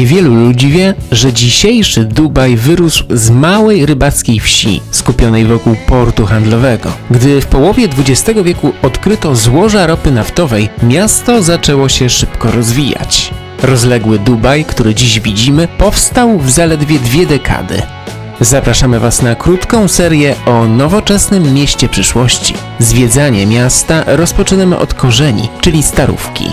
Niewielu ludzi wie, że dzisiejszy Dubaj wyrósł z małej rybackiej wsi skupionej wokół portu handlowego. Gdy w połowie XX wieku odkryto złoża ropy naftowej, miasto zaczęło się szybko rozwijać. Rozległy Dubaj, który dziś widzimy, powstał w zaledwie 2 dekady. Zapraszamy Was na krótką serię o nowoczesnym mieście przyszłości. Zwiedzanie miasta rozpoczynamy od korzeni, czyli Starówki.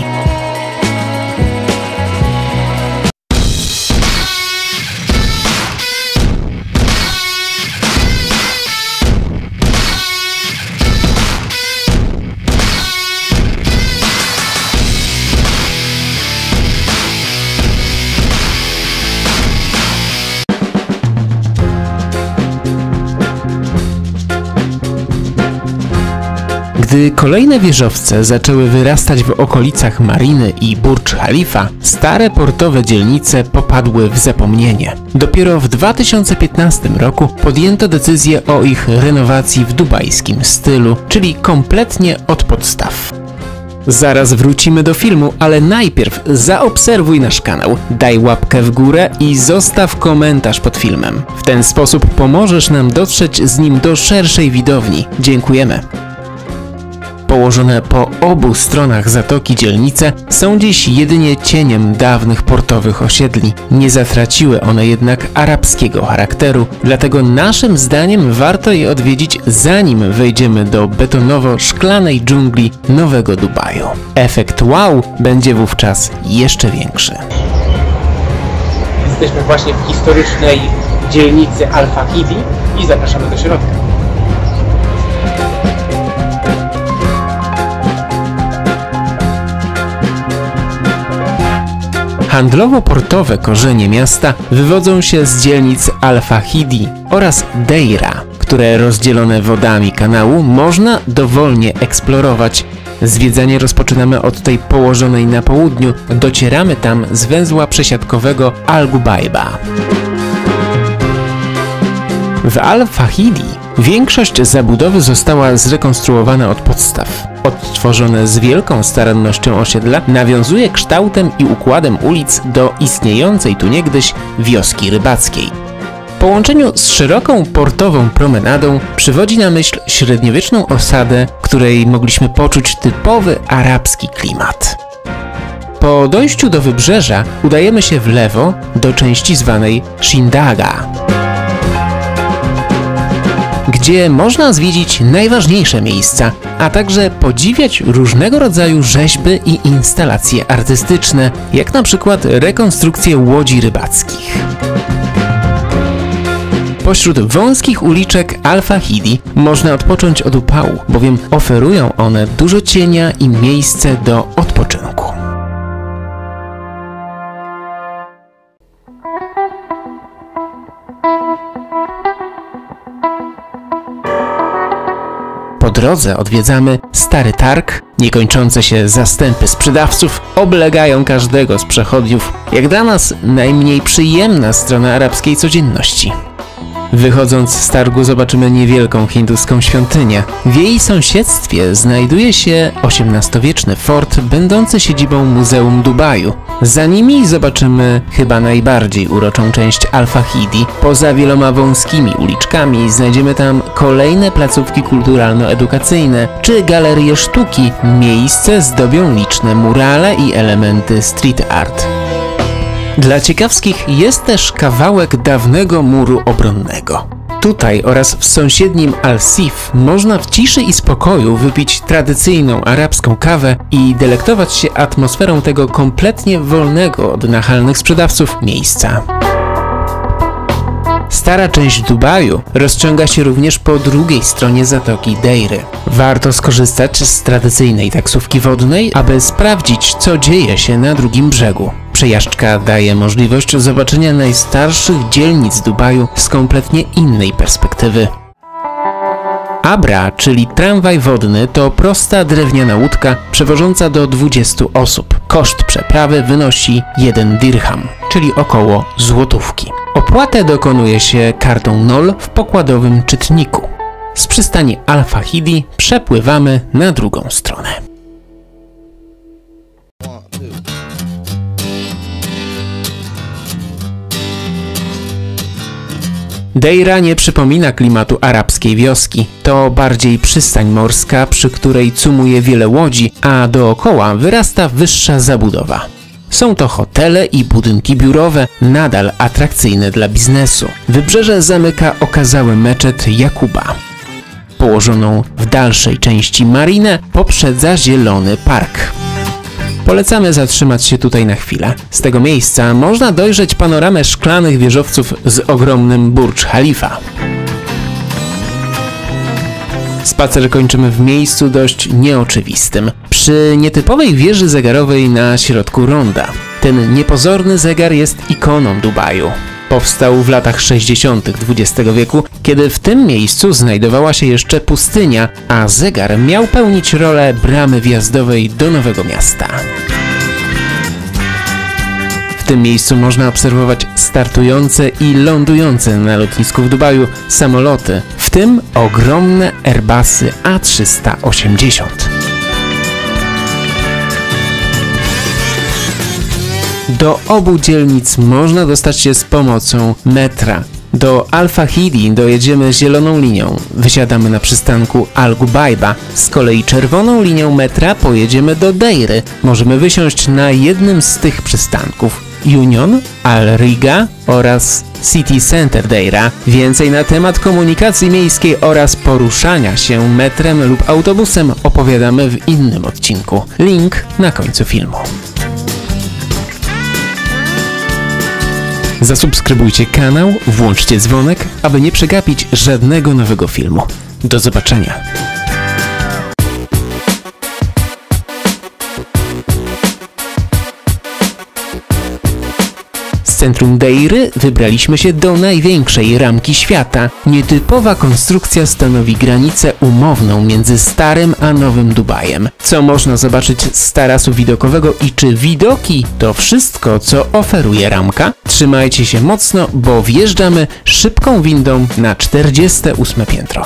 Gdy kolejne wieżowce zaczęły wyrastać w okolicach Mariny i Burdż Khalifa, stare portowe dzielnice popadły w zapomnienie. Dopiero w 2015 roku podjęto decyzję o ich renowacji w dubajskim stylu, czyli kompletnie od podstaw. Zaraz wrócimy do filmu, ale najpierw zaobserwuj nasz kanał, daj łapkę w górę i zostaw komentarz pod filmem. W ten sposób pomożesz nam dotrzeć z nim do szerszej widowni. Dziękujemy. Położone po obu stronach zatoki dzielnice są dziś jedynie cieniem dawnych portowych osiedli. Nie zatraciły one jednak arabskiego charakteru, dlatego naszym zdaniem warto je odwiedzić, zanim wejdziemy do betonowo-szklanej dżungli Nowego Dubaju. Efekt wow będzie wówczas jeszcze większy. Jesteśmy właśnie w historycznej dzielnicy Al-Fahidi i zapraszamy do środka. Handlowo-portowe korzenie miasta wywodzą się z dzielnic Al-Fahidi oraz Deira, które rozdzielone wodami kanału można dowolnie eksplorować. Zwiedzanie rozpoczynamy od tej położonej na południu, docieramy tam z węzła przesiadkowego Al-Gubaiba. W Al-Fahidi większość zabudowy została zrekonstruowana od podstaw. Odtworzone z wielką starannością osiedla nawiązuje kształtem i układem ulic do istniejącej tu niegdyś wioski rybackiej. W połączeniu z szeroką portową promenadą przywodzi na myśl średniowieczną osadę, której mogliśmy poczuć typowy arabski klimat. Po dojściu do wybrzeża udajemy się w lewo do części zwanej Shindaga, gdzie można zwiedzić najważniejsze miejsca, a także podziwiać różnego rodzaju rzeźby i instalacje artystyczne, jak na przykład rekonstrukcje łodzi rybackich. Pośród wąskich uliczek Al-Fahidi można odpocząć od upału, bowiem oferują one dużo cienia i miejsce do odpoczynku. Po drodze odwiedzamy Stary Targ, niekończące się zastępy sprzedawców oblegają każdego z przechodniów, jak dla nas najmniej przyjemna strona arabskiej codzienności. Wychodząc z targu zobaczymy niewielką hinduską świątynię. W jej sąsiedztwie znajduje się XVIII-wieczny fort będący siedzibą Muzeum Dubaju. Za nimi zobaczymy chyba najbardziej uroczą część Al-Fahidi. Poza wieloma wąskimi uliczkami znajdziemy tam kolejne placówki kulturalno-edukacyjne czy galerie sztuki. Miejsce zdobią liczne murale i elementy street art. Dla ciekawskich jest też kawałek dawnego muru obronnego. Tutaj oraz w sąsiednim Al-Sif można w ciszy i spokoju wypić tradycyjną arabską kawę i delektować się atmosferą tego kompletnie wolnego od nachalnych sprzedawców miejsca. Stara część Dubaju rozciąga się również po drugiej stronie zatoki Deiry. Warto skorzystać z tradycyjnej taksówki wodnej, aby sprawdzić, co dzieje się na drugim brzegu. Przejażdżka daje możliwość zobaczenia najstarszych dzielnic Dubaju z kompletnie innej perspektywy. Abra, czyli tramwaj wodny, to prosta drewniana łódka przewożąca do 20 osób. Koszt przeprawy wynosi 1 dirham, czyli około złotówki. Opłatę dokonuje się kartą NOL w pokładowym czytniku. Z przystani Al-Fahidi przepływamy na drugą stronę. Deira nie przypomina klimatu arabskiej wioski. To bardziej przystań morska, przy której cumuje wiele łodzi, a dookoła wyrasta wyższa zabudowa. Są to hotele i budynki biurowe, nadal atrakcyjne dla biznesu. Wybrzeże zamyka okazały meczet Jakuba. Położoną w dalszej części marinę poprzedza zielony park. Polecamy zatrzymać się tutaj na chwilę. Z tego miejsca można dojrzeć panoramę szklanych wieżowców z ogromnym Burcz Khalifa. Spacer kończymy w miejscu dość nieoczywistym, przy nietypowej wieży zegarowej na środku ronda. Ten niepozorny zegar jest ikoną Dubaju. Powstał w latach 60. XX wieku, kiedy w tym miejscu znajdowała się jeszcze pustynia, a zegar miał pełnić rolę bramy wjazdowej do Nowego Miasta. W tym miejscu można obserwować startujące i lądujące na lotnisku w Dubaju samoloty, w tym ogromne Airbusy A380. Do obu dzielnic można dostać się z pomocą metra. Do Al-Fahidi dojedziemy zieloną linią, wysiadamy na przystanku Al-Gubajba. Z kolei czerwoną linią metra pojedziemy do Deiry. Możemy wysiąść na jednym z tych przystanków: Union, Al-Riga oraz City Center Deira. Więcej na temat komunikacji miejskiej oraz poruszania się metrem lub autobusem opowiadamy w innym odcinku. Link na końcu filmu. Zasubskrybujcie kanał, włączcie dzwonek, aby nie przegapić żadnego nowego filmu. Do zobaczenia! Z centrum Deiry wybraliśmy się do największej ramki świata. Nietypowa konstrukcja stanowi granicę umowną między starym a nowym Dubajem. Co można zobaczyć z tarasu widokowego i czy widoki to wszystko, co oferuje ramka? Trzymajcie się mocno, bo wjeżdżamy szybką windą na 48. piętro.